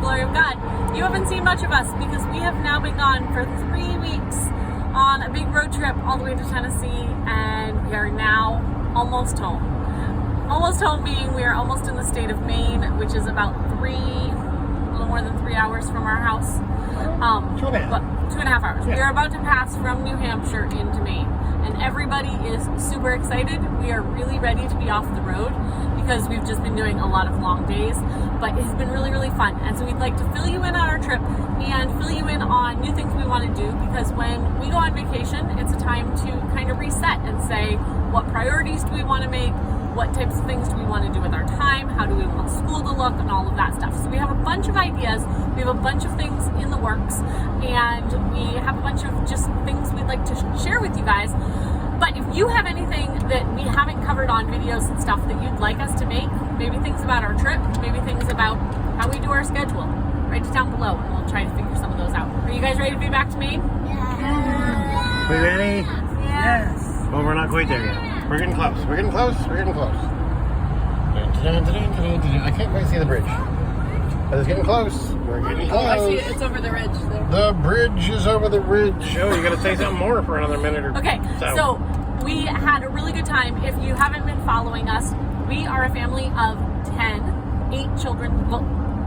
glory of God. You haven't seen much of us because we have now been gone for 3 weeks on a big road trip all the way to Tennessee, and we are now almost home. Almost home being we are almost in the state of Maine, which is about a little more than 3 hours from our house. 2.5 hours. Yeah. We are about to pass from New Hampshire into Maine, and everybody is super excited. We are really ready to be off the road because we've just been doing a lot of long days, but it's been really, really fun. And so we'd like to fill you in on our trip and fill you in on new things we want to do, because when we go on vacation, it's a time to kind of reset and say, what priorities do we want to make? What types of things do we want to do with our time? How do we want school to look, and all of that stuff. So we have a bunch of ideas. We have a bunch of things in the works, and we have a bunch of just things we'd like to share with you guys. But if you have anything that we haven't covered on videos and stuff that you'd like us to make, maybe things about our trip, maybe things about how we do our schedule, write it down below and we'll try to figure some of those out. Are you guys ready to be back to Maine? Yeah. We ready? Yes. Well, we're not quite there yet. We're getting close. We're getting close. We're getting close. I can't quite see the bridge. But it's getting close. We're getting close. Oh, I see it. It's over the ridge there. The bridge is over the ridge. Oh, you got to say something more for another minute or okay, so we had a really good time. If you haven't been following us, we are a family of 8 children. Well,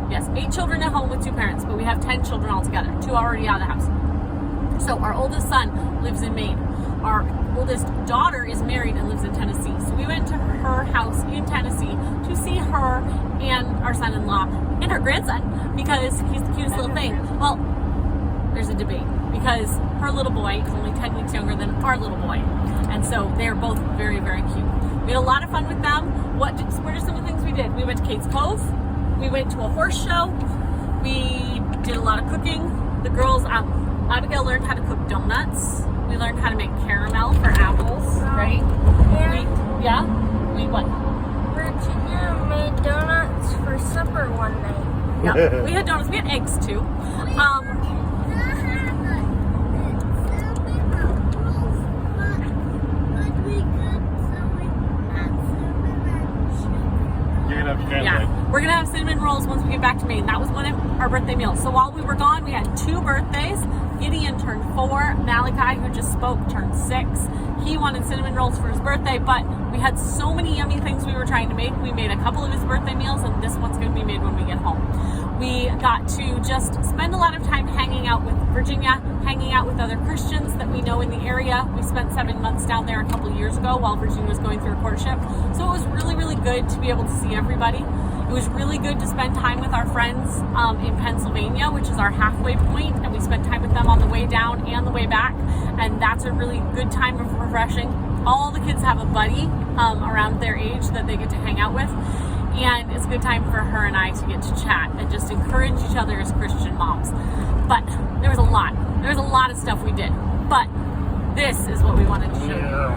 yes, 8 children at home with 2 parents, but we have 10 children altogether, 2 already out of the house. So our oldest son lives in Maine. Our oldest daughter is married and lives in Tennessee. So we went to her house in Tennessee to see her and our son-in-law and her grandson, because he's the cutest little thing. Well, there's a debate, because her little boy is only 10 weeks younger than our little boy. And so they're both very, very cute. We had a lot of fun with them. What are some of the things we did? We went to Kate's Cove. We went to a horse show. We did a lot of cooking. The girls, Abigail learned how to cook donuts. We learned how to make caramel for apples, right? We what? Virginia made donuts for supper one night. Yeah, we had donuts. We had eggs too. Yeah, we're gonna have cinnamon rolls once we get back to Maine. That was one of our birthday meals. So while we were gone, we had 2 birthdays. Gideon turned 4. Malachi, who just spoke, turned 6. He wanted cinnamon rolls for his birthday, but we had so many yummy things we were trying to make. We made a couple of his birthday meals, and this one's going to be made when we get home. We got to just spend a lot of time hanging out with Virginia, hanging out with other Christians that we know in the area. We spent 7 months down there a couple of years ago while Virginia was going through a courtship. So it was really, really good to be able to see everybody. It was really good to spend time with our friends in Pennsylvania, which is our halfway point, and we spent time with them on the way down and the way back, and that's a really good time of refreshing. All the kids have a buddy around their age that they get to hang out with, and it's a good time for her and I to get to chat and just encourage each other as Christian moms. But there was a lot of stuff we did, but this is what we wanted to show you.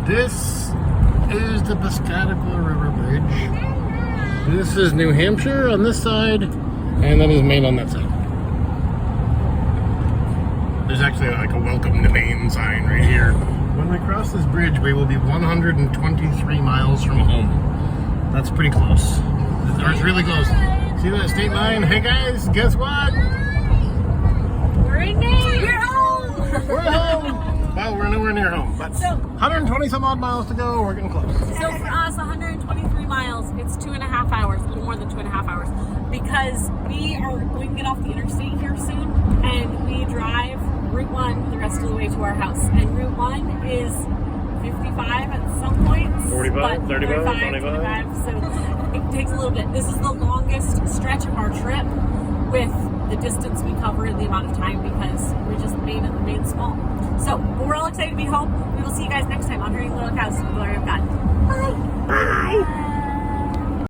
This is the Piscataqua River Bridge. This is New Hampshire on this side, and that is Maine on that side. There's actually like a welcome to Maine sign right here. When we cross this bridge, we will be 123 miles from home. That's pretty close. It's really close. See that state line? Hey guys, guess what? We're in Maine! We're home! We're home! Well, we're nowhere near home, but 120 some odd miles to go. We're getting close. So for us, 123 miles, it's 2.5 hours, a little more than 2.5 hours, because we are going to get off the interstate here soon, and we drive Route 1 the rest of the way to our house. And Route 1 is 55 at some points. 45, 35, 25, so it takes a little bit. This is the longest stretch of our trip with the distance we cover and the amount of time, because we just made it small. So we're all excited to be home. We will see you guys next time on Hearing Little Cows, the Glory of God. Bye. Bye.